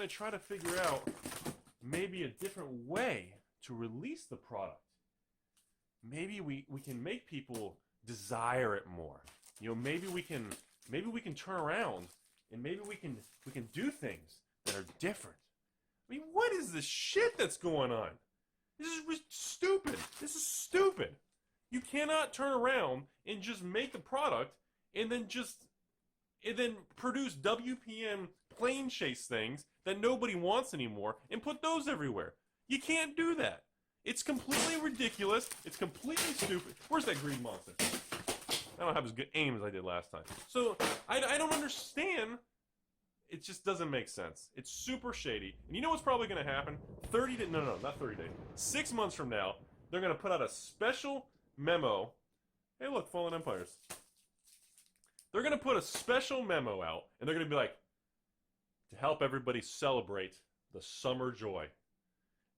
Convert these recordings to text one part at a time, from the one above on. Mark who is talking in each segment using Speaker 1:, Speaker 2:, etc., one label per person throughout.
Speaker 1: to try to figure out maybe a different way to release the product. Maybe we can make people desire it more. You know, maybe we can turn around and maybe we can do things that are different. I mean, what is this shit that's going on? This is stupid. This is stupid. You cannot turn around and just make a product and then produce WPM plane chase things that nobody wants anymore and put those everywhere. You can't do that. It's completely ridiculous. It's completely stupid. Where's that green monster? I don't have as good aim as I did last time. So, I don't understand. It just doesn't make sense. It's super shady. And you know what's probably going to happen? 30 days, no, not 30 days. 6 months from now, they're going to put out a special memo. Hey, look, Fallen Empires. They're going to put a special memo out, and they're going to be like, to help everybody celebrate the summer joy,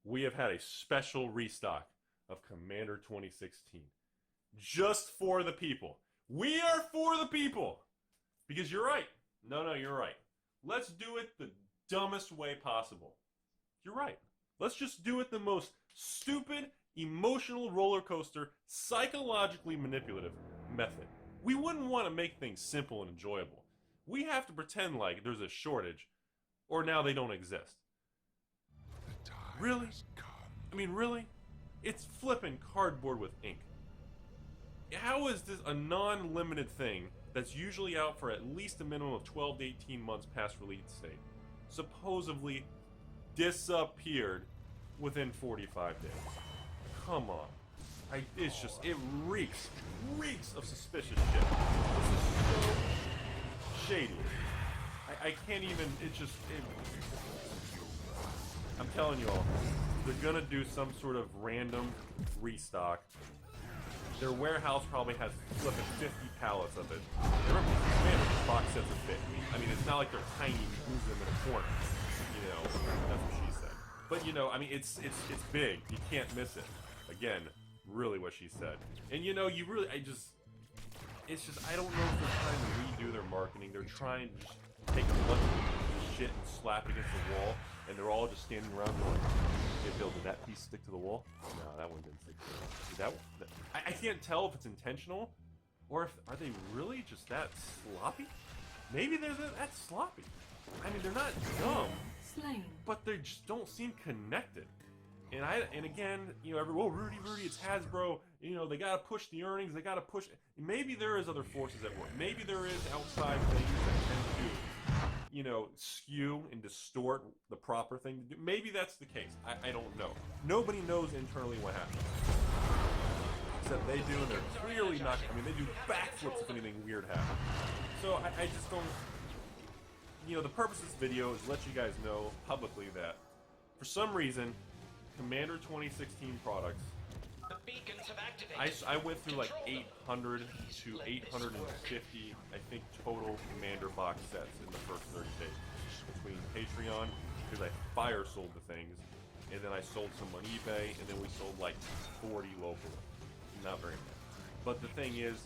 Speaker 1: we have had a special restock of Commander 2016. Just for the people. We are for the people! Because you're right. No, you're right. Let's do it the dumbest way possible. You're right. Let's just do it the most stupid, emotional roller coaster, psychologically manipulative method. We wouldn't want to make things simple and enjoyable. We have to pretend like there's a shortage, or now they don't exist. Really? I mean, really? It's flipping cardboard with ink. How is this a non-limited thing that's usually out for at least a minimum of 12 to 18 months past release date supposedly disappeared within 45 days? Come on. It reeks of suspicious shit. This is so shady. I can't even, I'm telling you all, they're gonna do some sort of random restock. Their warehouse probably has flipping 50 pallets of it. Man, box sets are big. I mean, it's not like they're tiny, you move them in a corner. You know, that's what she said. But you know, I mean, it's big. You can't miss it. Again, really what she said. And you know, I don't know if they're trying to redo their marketing. They're trying to just take a bunch of shit and slap it against the wall, and they're all just standing around going, "Hey, Bill, did that piece stick to the wall?" No, that one didn't stick to the wall. I can't tell if it's intentional, or are they really just that sloppy? Maybe they're that sloppy. I mean, they're not dumb, but they just don't seem connected. And again, you know, Rudy, it's Hasbro. You know, they gotta push the earnings. They gotta push. Maybe there is other forces at work. Maybe there is outside things that tend to, you know, skew and distort the proper thing to do. Maybe that's the case. I don't know. Nobody knows internally what happens. Except they do, and they're clearly not. I mean, they do backflips if anything weird happens. So I just don't. You know, the purpose of this video is to let you guys know publicly that for some reason, Commander 2016 products,
Speaker 2: the beacons have activated.
Speaker 1: I went through like 800 to 850, I think, total Commander box sets in the first 30 days. Between Patreon, because I fire sold the things, and then I sold some on eBay, and then we sold like 40 locally. Not very much. But the thing is,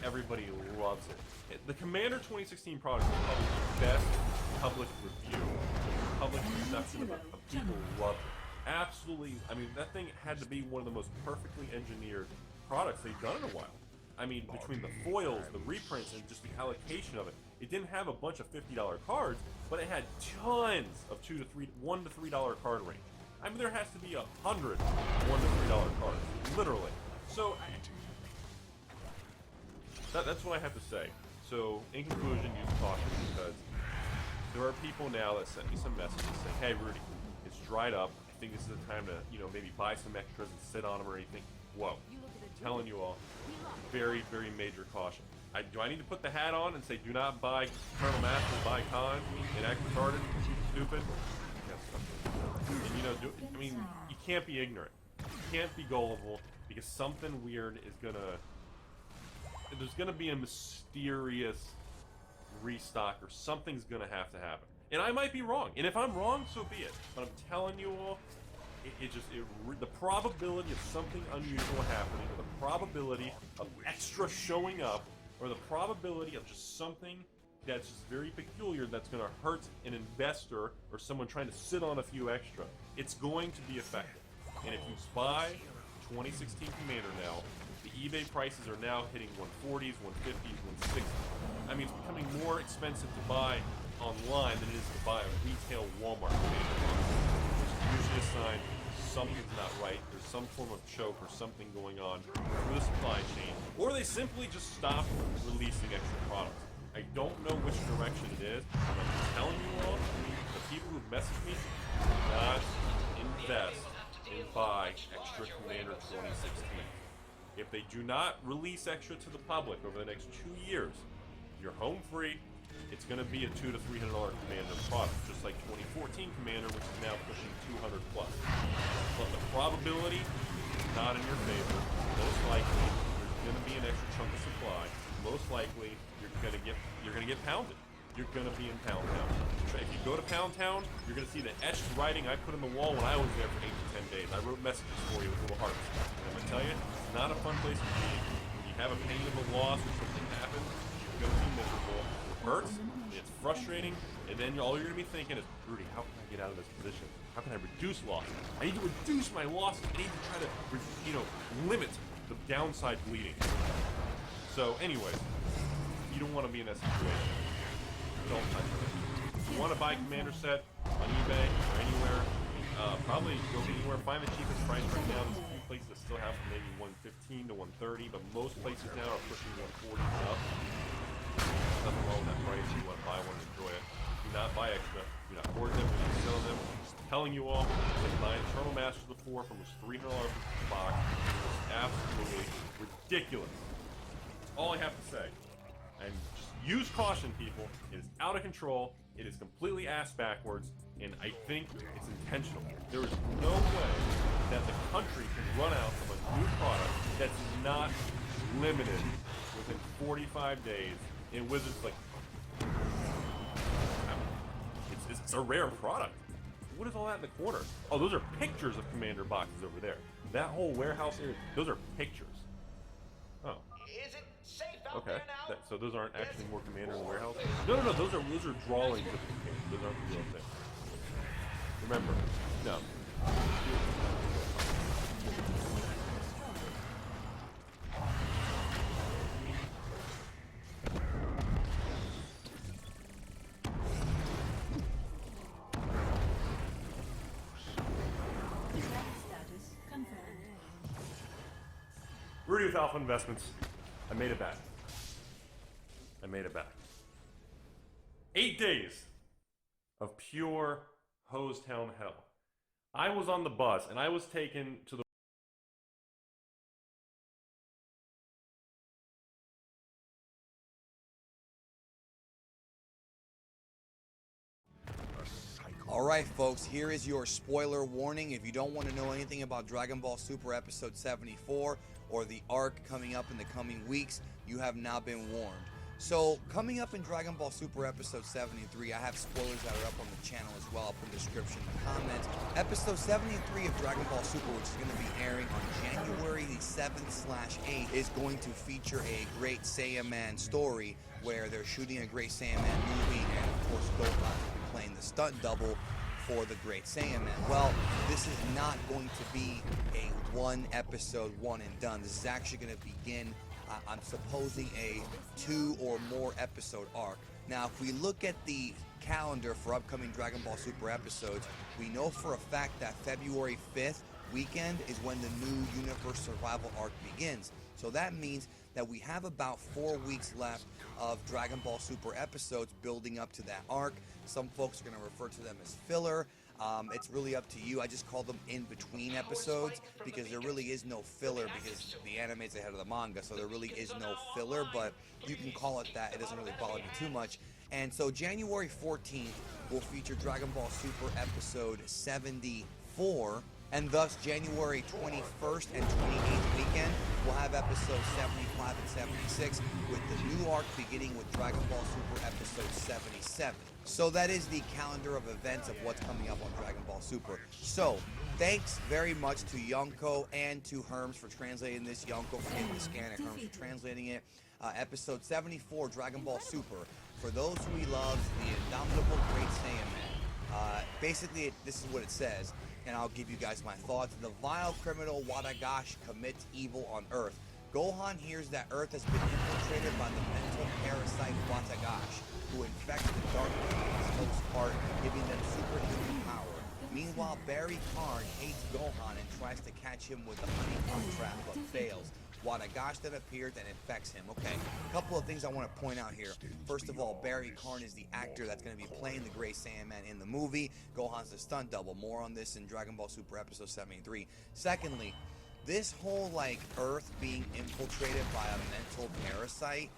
Speaker 1: everybody loves it. The Commander 2016 product is probably the best public review, public reception of it. People love it. Absolutely. I mean, that thing had to be one of the most perfectly engineered products they've done in a while. I mean, between the foils, the reprints, and just the allocation of it, it didn't have a bunch of $50 cards, but it had tons of $1 to $3 card range. I mean, there has to be 100 $1 to $3 cards, literally. So, that's what I have to say. So, in conclusion, use caution, because there are people now that sent me some messages saying, "Hey, Rudy, it's dried up. I think this is the time to, you know, maybe buy some extras and sit on them or anything." Whoa. I'm telling you all, very, very major caution. Do I need to put the hat on and say, do not buy Colonel Masters, buy Khan, and act retarded, stupid? And, you know, I mean, you can't be ignorant. You can't be gullible, because something weird is gonna... There's gonna be a mysterious restock, or something's gonna have to happen. And I might be wrong. And if I'm wrong, so be it. But I'm telling you all, the probability of something unusual happening, or the probability of extra showing up, or the probability of just something that's just very peculiar, that's going to hurt an investor or someone trying to sit on a few extra. It's going to be effective. And if you buy 2016 Commander now, the eBay prices are now hitting 140s, 150s, 160s. I mean, it's becoming more expensive to buy online than it is to buy a retail Walmart Commander box, which is usually a sign something's not right. There's some form of choke or something going on through the supply chain, or they simply just stop releasing extra products. I don't know which direction it is, but I'm just telling you all, the people who've messaged me, do not invest and buy extra Commander 2016. If they do not release extra to the public over the next 2 years, you're home free. It's going to be a $200 to $300 Commander product, just like 2014 Commander, which is now pushing 200 plus. But the probability is not in your favor. Most likely, there's going to be an extra chunk of supply. Most likely, you're going to get pounded. You're going to be in Pound Town. If you go to Pound Town, you're going to see the etched writing I put in the wall when I was there for 8 to 10 days. I wrote messages for you with little hearts. And I'm going to tell you, it's not a fun place to be. When you have a pain of a loss or something happens, you're going to be miserable. It hurts, it's frustrating, and then all you're going to be thinking is, Rudy, how can I get out of this position? How can I reduce losses? I need to reduce my losses. I need to try to, limit the downside bleeding. So, anyways, you don't want to be in that situation. Don't touch it. If you want to buy Commander set on eBay or anywhere, probably go anywhere. Find the cheapest price right now. There's a few places that still have maybe 115 to 130, but most places now are pushing 140 and up. There's nothing wrong with that price. You want to buy one and enjoy it. Do not buy extra. Do not hoard them. Do not sell them. I'm just telling you all, I buy Eternal Masters before from was $300 per box. It was absolutely ridiculous. That's all I have to say. And just use caution, people. It is out of control. It is completely ass backwards, and I think it's intentional. There is no way that the country can run out of a new product that's not limited within 45 days. And Wizards, it's a rare product. What is all that in the corner? Oh, those are pictures of Commander boxes over there. That whole warehouse area, those are pictures. Oh.
Speaker 2: Is it safe out
Speaker 1: Okay,
Speaker 2: there now?
Speaker 1: so those aren't actually more Commander in the warehouse? No, those are drawings of the Commander. Those aren't the real thing. Remember, no. Rudy with Alpha Investments. I made it back. 8 days of pure hose town hell. I was on the bus and I was taken to the
Speaker 3: Alright folks, here is your spoiler warning. If you don't want to know anything about Dragon Ball Super Episode 74 or the arc coming up in the coming weeks, you have now been warned. So, coming up in Dragon Ball Super Episode 73, I have spoilers that are up on the channel as well. I'll put the description in the comments. Episode 73 of Dragon Ball Super, which is going to be airing on January the 7th/8th, is going to feature a Great Saiyaman story where they're shooting a Great Saiyaman movie, and of course Guldan will be playing the stunt double for the Great Saiyaman. Well, this is not going to be a one episode, one and done. This is actually going to begin, I'm supposing, a 2 or more episode arc. Now, if we look at the calendar for upcoming Dragon Ball Super episodes, we know for a fact that February 5th weekend is when the new Universe Survival arc begins. So that means that we have about 4 weeks left of Dragon Ball Super episodes building up to that arc. Some folks are going to refer to them as filler. It's really up to you. I just call them in-between episodes because there really is no filler because the anime's ahead of the manga, so there really is no filler, but you can call it that. It doesn't really bother me too much. And so January 14th will feature Dragon Ball Super episode 74, and thus January 21st and 28th weekend we'll have episodes 75 and 76 with the new arc beginning with Dragon Ball Super episode 77. So that is the calendar of events of what's coming up on Dragon Ball Super. So thanks very much to Yonko and to Herms for translating this. Yonko for getting the scan and Herms for translating it. Episode 74, Dragon Ball Super. For those who he loves, the indomitable great Saiyaman. Basically, this is what it says, and I'll give you guys my thoughts. The vile criminal Wadagash commits evil on Earth. Gohan hears that Earth has been infiltrated by the mental parasite Wadagash, who infects the dark host part, giving them superhuman power. Meanwhile, Barry Karn hates Gohan and tries to catch him with a honeycomb trap, but fails. Wadagash then appears and infects him. Okay, a couple of things I want to point out here. First of all, Barry Karn is the actor that's going to be playing the Gray Saiyaman in the movie. Gohan's the stunt double. More on this in Dragon Ball Super Episode 73. Secondly, this whole like Earth being infiltrated by a mental parasite,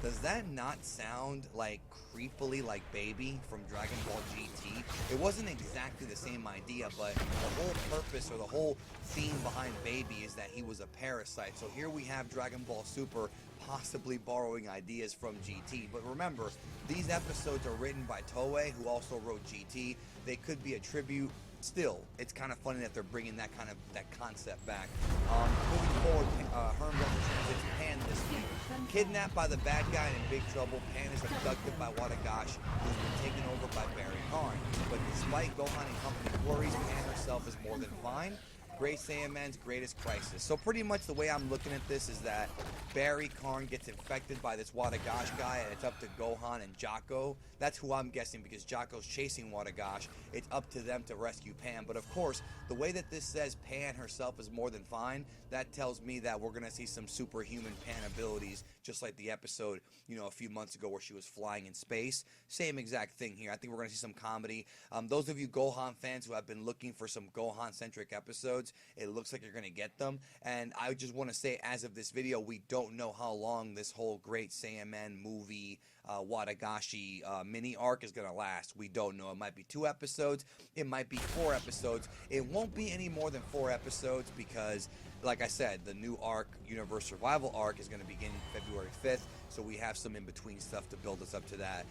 Speaker 3: does that not sound like creepily like Baby from Dragon Ball GT? It wasn't exactly the same idea, but the whole purpose or the whole theme behind Baby is that he was a parasite. So here we have Dragon Ball Super possibly borrowing ideas from GT. But remember, these episodes are written by Toei, who also wrote GT. They could be a tribute. Still, it's kind of funny that they're bringing that concept back. Moving forward, Herm represents Pan this week. Kidnapped by the bad guy and in big trouble, Pan is abducted by Wadagash, who's been taken over by Barry Karn. But despite Gohan and company's worries, Pan herself is more than fine. Gray Saiyaman's greatest crisis. So pretty much the way I'm looking at this is that Barry Karn gets infected by this Wadagash guy, and it's up to Gohan and Jocko. That's who I'm guessing, because Jocko's chasing Wadagash. It's up to them to rescue Pan. But of course, the way that this says Pan herself is more than fine, that tells me that we're gonna see some superhuman Pan abilities, just like the episode, a few months ago where she was flying in space. Same exact thing here. I think we're gonna see some comedy. Those of you Gohan fans who have been looking for some Gohan-centric episodes, it looks like you're going to get them. And I just want to say, as of this video, we don't know how long this whole Great Saiyaman movie Wadagashi mini arc is going to last. We don't know. It might be 2 episodes. It might be 4 episodes. It won't be any more than 4 episodes because, like I said, the new arc, Universe Survival arc, is going to begin February 5th. So we have some in-between stuff to build us up to that.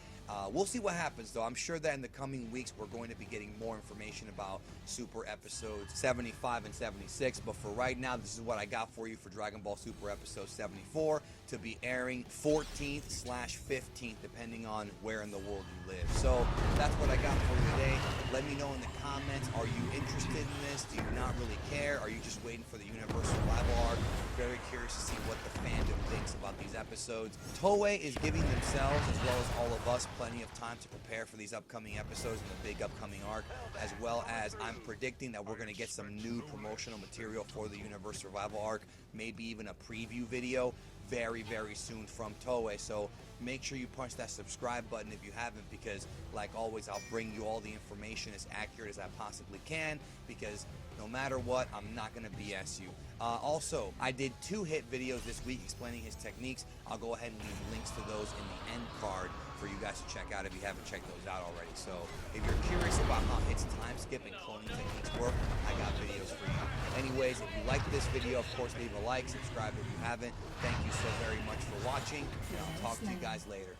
Speaker 3: We'll see what happens, though. I'm sure that in the coming weeks, we're going to be getting more information about Super Episodes 75 and 76. But for right now, this is what I got for you for Dragon Ball Super Episode 74, to be airing 14th/15th, depending on where in the world you live. So that's what I got for you today. Let me know in the comments, are you interested in this? Do you not really care? Are you just waiting for the Universe Survival arc? Very curious to see what the fandom thinks about these episodes. Toei is giving themselves, as well as all of us, plenty of time to prepare for these upcoming episodes and the big upcoming arc, as well as I'm predicting that we're going to get some new promotional material for the Universe Survival arc, maybe even a preview video very, very soon from Toei. So make sure you punch that subscribe button if you haven't, because like always, I'll bring you all the information as accurate as I possibly can, because no matter what, I'm not going to BS you. Also, I did 2 hit videos this week explaining his techniques. I'll go ahead and leave links to those in the end card for you guys to check out if you haven't checked those out already. So if you're curious about how Hit's time skip and cloning techniques work, I got videos for you. Anyways, if you like this video, of course, leave a like, subscribe if you haven't. Thank you so very much for watching, and I'll talk to you guys later.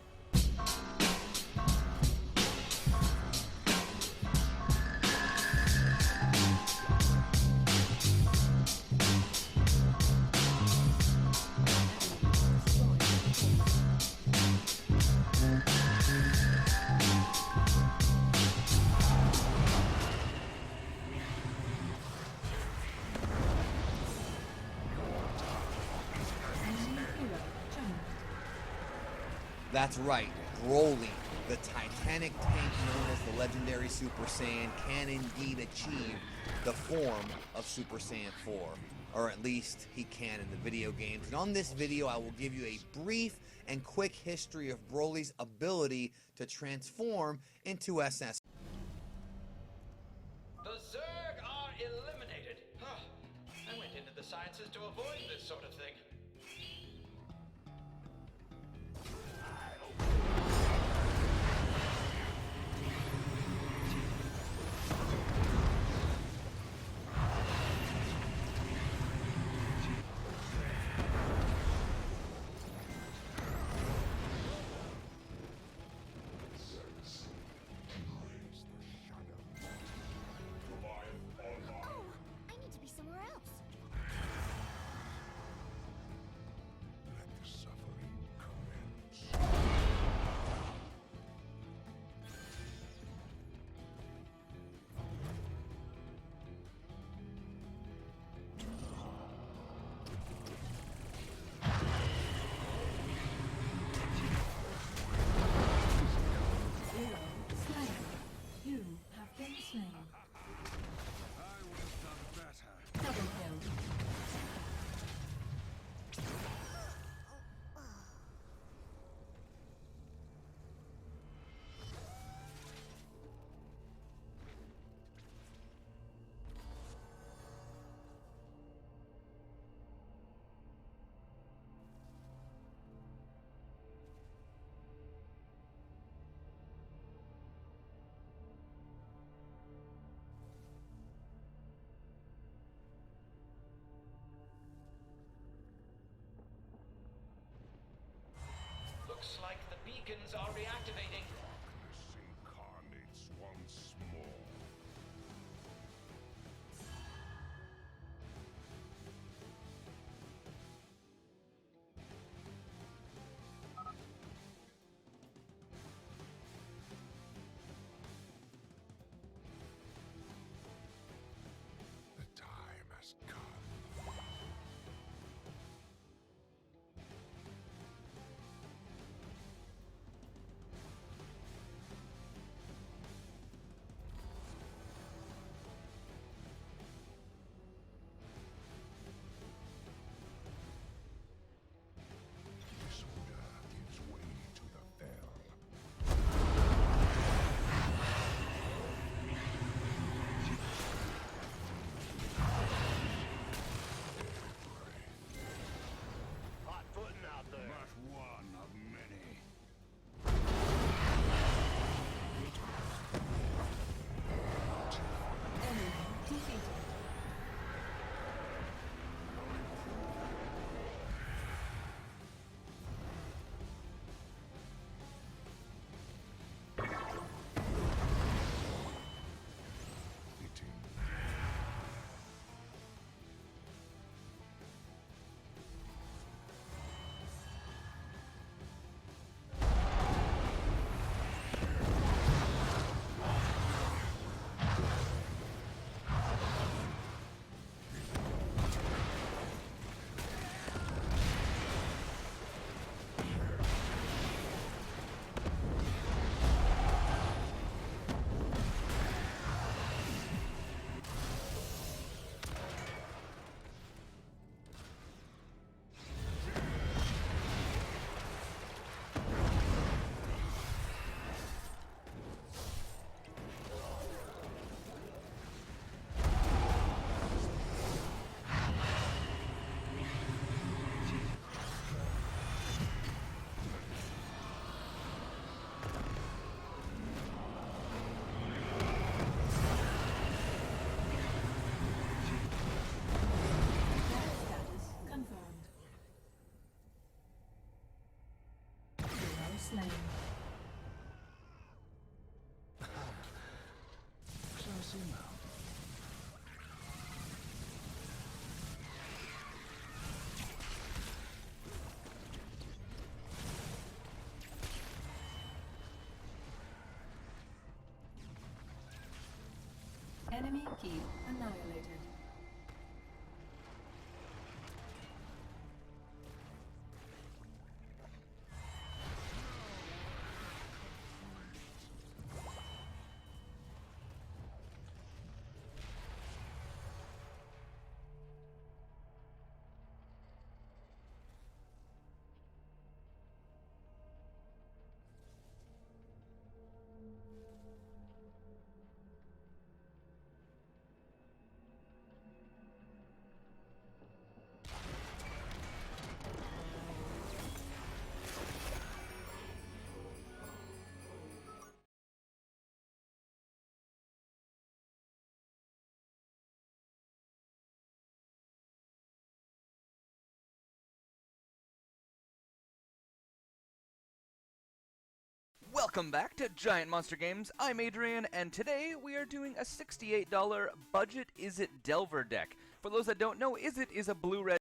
Speaker 3: That's right, Broly, the titanic tank known as the legendary Super Saiyan, can indeed achieve the form of Super Saiyan 4. Or at least he can in the video games. And on this video, I will give you a brief and quick history of Broly's ability to transform into SS.
Speaker 2: The Zerg are eliminated. I went into the sciences to avoid this sort of thing. beacons are reactivating.
Speaker 4: Darkness incarnates once more. The time has come. Disorder gives way to the fell.
Speaker 5: Hot footing out there.
Speaker 4: But one of many.
Speaker 6: Enemy defeated.
Speaker 4: Fitting.
Speaker 6: Status confirmed. Hero slain.
Speaker 4: Close enough.
Speaker 6: Enemy keep annihilated.
Speaker 7: Welcome back to Giant Monster Games. I'm Adrian, and today we are doing a $68 budget Is It Delver deck. For those that don't know, Is It is a blue-red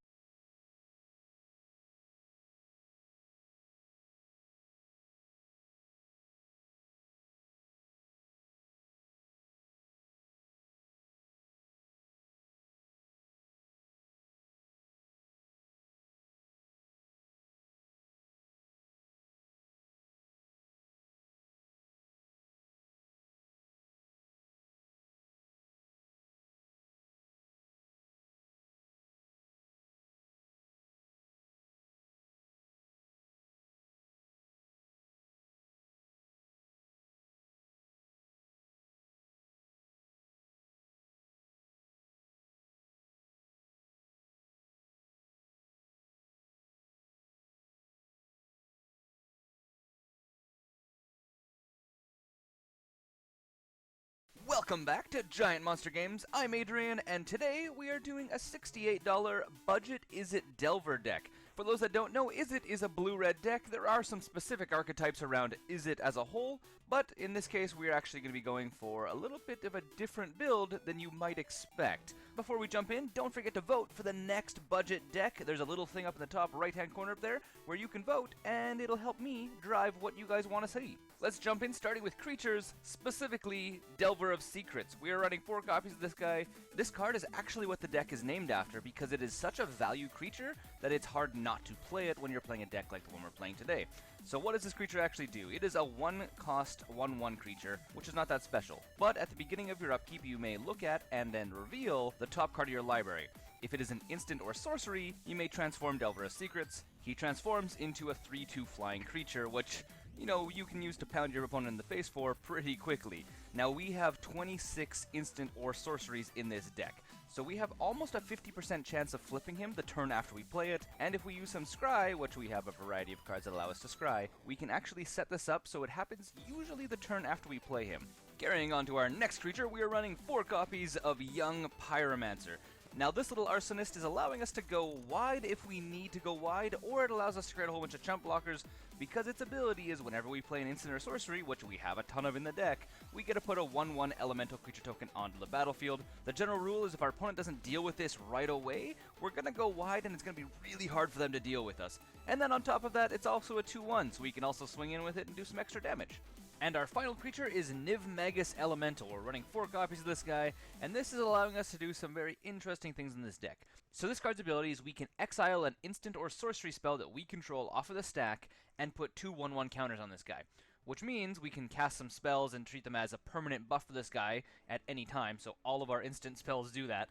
Speaker 7: Welcome back to Giant Monster Games. I'm Adrian, and today we are doing a $68 budget Is It Delver deck. For those that don't know, Izzet is a blue-red deck. There are some specific archetypes around Izzet as a whole, but in this case we're actually going to be going for a little bit of a different build than you might expect. Before we jump in, don't forget to vote for the next budget deck. There's a little thing up in the top right-hand corner up there where you can vote, and it'll help me drive what you guys want to see. Let's jump in, starting with creatures, specifically Delver of Secrets. We are running 4 copies of this guy. This card is actually what the deck is named after because it is such a value creature that it's hard not to play it when you're playing a deck like the one we're playing today. So what does this creature actually do? It is a 1-cost 1/1 creature, which is not that special. But at the beginning of your upkeep, you may look at and then reveal the top card of your library. If it is an instant or sorcery, you may transform Delver of Secrets. He transforms into a 3/2 flying creature, which, you know, you can use to pound your opponent in the face for pretty quickly. Now we have 26 instant or sorceries in this deck, so we have almost a 50% chance of flipping him the turn after we play it, and if we use some scry, which we have a variety of cards that allow us to scry, we can actually set this up so it happens usually the turn after we play him. Carrying on to our next creature, we are running 4 copies of Young Pyromancer. Now this little arsonist is allowing us to go wide if we need to go wide, or it allows us to create a whole bunch of chump blockers because its ability is whenever we play an instant or sorcery, which we have a ton of in the deck, we get to put a 1/1 elemental creature token onto the battlefield. The general rule is if our opponent doesn't deal with this right away, we're going to go wide and it's going to be really hard for them to deal with us. And then on top of that, it's also a 2/1, so we can also swing in with it and do some extra damage. And our final creature is Niv Magus Elemental. We're running 4 copies of this guy, and this is allowing us to do some very interesting things in this deck. So this card's ability is we can exile an instant or sorcery spell that we control off of the stack and put 2 1/1 counters on this guy. Which means we can cast some spells and treat them as a permanent buff for this guy at any time, so all of our instant spells do that.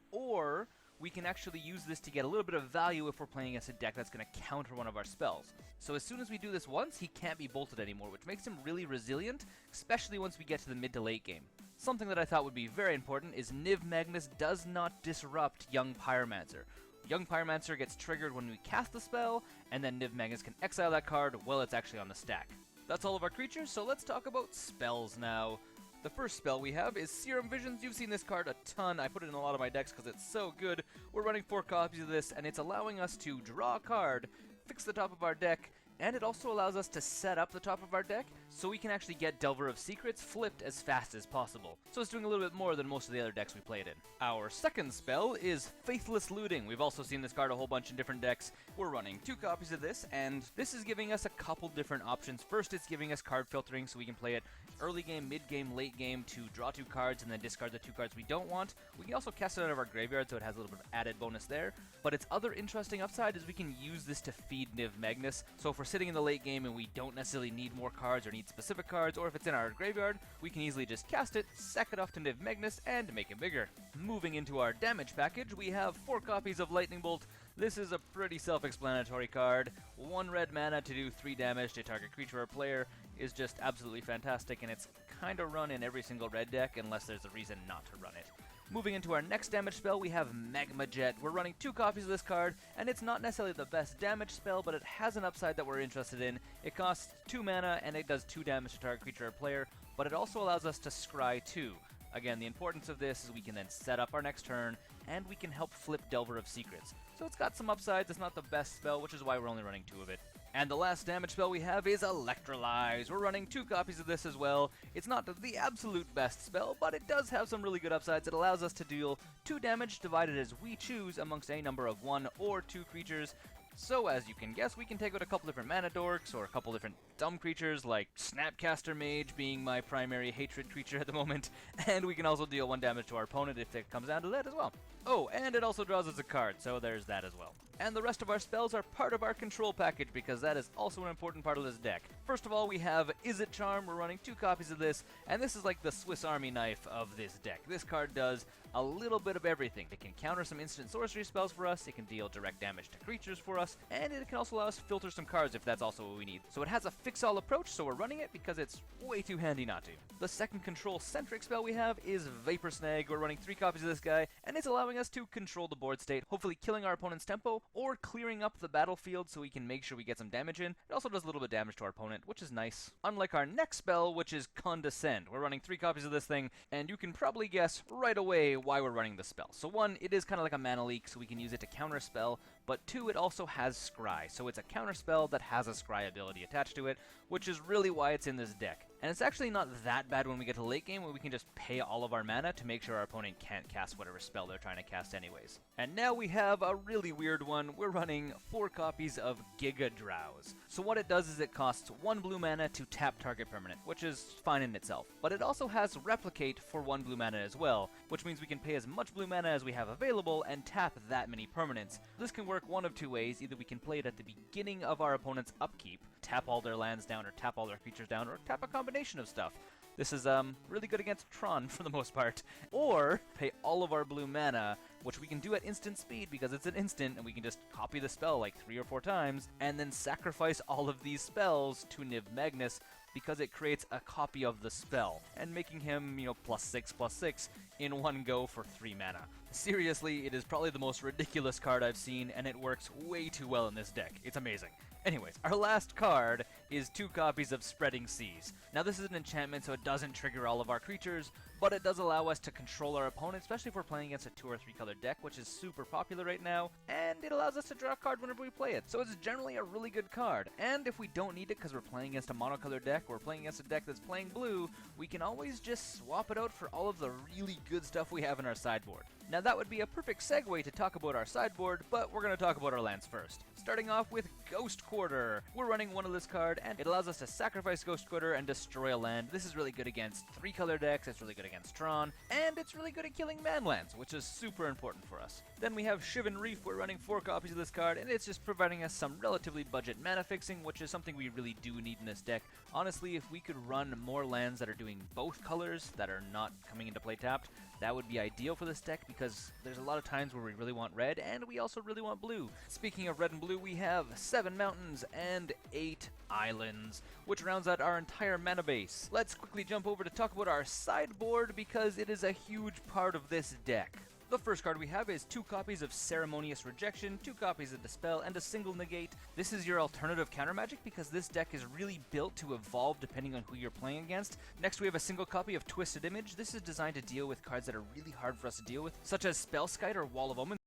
Speaker 7: Or we can actually use this to get a little bit of value if we're playing against a deck that's going to counter one of our spells. So as soon as we do this once, he can't be bolted anymore, which makes him really resilient, especially once we get to the mid to late game. Something that I thought would be very important is Niv Magnus does not disrupt Young Pyromancer. Young Pyromancer gets triggered when we cast the spell, and then Niv Magnus can exile that card while it's actually on the stack. That's all of our creatures, so let's talk about spells now. The first spell we have is Serum Visions. You've seen this card a ton. I put it in a lot of my decks because it's so good. We're running 4 copies of this, and it's allowing us to draw a card, fix the top of our deck, and it also allows us to set up the top of our deck so we can actually get Delver of Secrets flipped as fast as possible. So it's doing a little bit more than most of the other decks we played in. Our second spell is Faithless Looting. We've also seen this card a whole bunch in different decks. We're running 2 copies of this, and this is giving us a couple different options. First, it's giving us card filtering so we can play it early game, mid game, late game to draw 2 cards and then discard the 2 cards we don't want. We can also cast it out of our graveyard, so it has a little bit of added bonus there. But its other interesting upside is we can use this to feed Niv Magnus. So if we're sitting in the late game and we don't necessarily need more cards or need specific cards, or if it's in our graveyard, we can easily just cast it, sack it off to Niv Magnus, and make it bigger. Moving into our damage package, we have 4 copies of Lightning Bolt. This is a pretty self-explanatory card. 1 red mana to do 3 damage to target creature or player is just absolutely fantastic, and it's kind of run in every single red deck unless there's a reason not to run it. Moving into our next damage spell, we have Magma Jet. We're running 2 copies of this card, and it's not necessarily the best damage spell, but it has an upside that we're interested in. It costs 2 mana, and it does 2 damage to target creature or player, but it also allows us to scry 2. Again, the importance of this is we can then set up our next turn, and we can help flip Delver of Secrets. So it's got some upsides. It's not the best spell, which is why we're only running 2 of it. And the last damage spell we have is Electrolyze. We're running 2 copies of this as well. It's not the absolute best spell, but it does have some really good upsides. It allows us to deal 2 damage divided as we choose amongst a number of 1 or 2 creatures. So as you can guess, we can take out a couple different mana dorks or a couple different dumb creatures like Snapcaster Mage being my primary hatred creature at the moment, and we can also deal 1 damage to our opponent if it comes down to that as well. Oh, and it also draws us a card, so there's that as well. And the rest of our spells are part of our control package because that is also an important part of this deck. First of all, we have Izzet Charm. We're running 2 copies of this, and this is like the Swiss Army knife of this deck. This card does a little bit of everything. It can counter some instant sorcery spells for us, it can deal direct damage to creatures for us, and it can also allow us to filter some cards if that's also what we need. So it has a fix-all approach, so we're running it because it's way too handy not to. The second control-centric spell we have is Vapor Snag. We're running 3 copies of this guy, and it's allowing us to control the board state, hopefully killing our opponent's tempo, or clearing up the battlefield so we can make sure we get some damage in. It also does a little bit of damage to our opponent, which is nice. Unlike our next spell, which is Condescend. We're running 3 copies of this thing, and you can probably guess right away why we're running this spell. So 1, it is kind of like a mana leak, so we can use it to counter a spell, but 2, it also has Scry, so it's a counterspell that has a Scry ability attached to it, which is really why it's in this deck. And it's actually not that bad when we get to late game, where we can just pay all of our mana to make sure our opponent can't cast whatever spell they're trying to cast anyways. And now we have a really weird one. We're running 4 copies of Giga Drowse. So what it does is it costs 1 blue mana to tap target permanent, which is fine in itself. But it also has Replicate for 1 blue mana as well, which means we can pay as much blue mana as we have available and tap that many permanents. This can work one of 2 ways. Either we can play it at the beginning of our opponent's upkeep, tap all their lands down or tap all their creatures down, or tap a combination of stuff. This is really good against Tron for the most part. Or pay all of our blue mana, which we can do at instant speed because it's an instant and we can just copy the spell like 3 or 4 times, and then sacrifice all of these spells to Niv Magnus because it creates a copy of the spell, and making him, +6/+6 in one go for 3 mana. Seriously, it is probably the most ridiculous card I've seen, and it works way too well in this deck. It's amazing. Anyways, our last card is 2 copies of Spreading Seas. Now this is an enchantment, so it doesn't trigger all of our creatures, but it does allow us to control our opponent, especially if we're playing against a 2 or 3 color deck, which is super popular right now, and it allows us to draw a card whenever we play it. So it's generally a really good card, and if we don't need it because we're playing against a monocolor deck, or we're playing against a deck that's playing blue, we can always just swap it out for all of the really good stuff we have in our sideboard. Now that would be a perfect segue to talk about our sideboard, but we're going to talk about our lands first. Starting off with Ghost Quarter. We're running 1 of this card, and it allows us to sacrifice Ghost Quarter and destroy a land. This is really good against 3 color decks, it's really good against Tron, and it's really good at killing manlands, which is super important for us. Then we have Shivan Reef. We're running 4 copies of this card, and it's just providing us some relatively budget mana fixing, which is something we really do need in this deck. Honestly, if we could run more lands that are doing both colors, that are not coming into play tapped, that would be ideal for this deck because there's a lot of times where we really want red and we also really want blue. Speaking of red and blue, we have 7 mountains and 8 islands, which rounds out our entire mana base. Let's quickly jump over to talk about our sideboard because it is a huge part of this deck. The first card we have is 2 copies of Ceremonious Rejection, 2 copies of Dispel, and a single Negate. This is your alternative counter magic because this deck is really built to evolve depending on who you're playing against. Next we have a single copy of Twisted Image. This is designed to deal with cards that are really hard for us to deal with, such as Spellskite or Wall of Omens.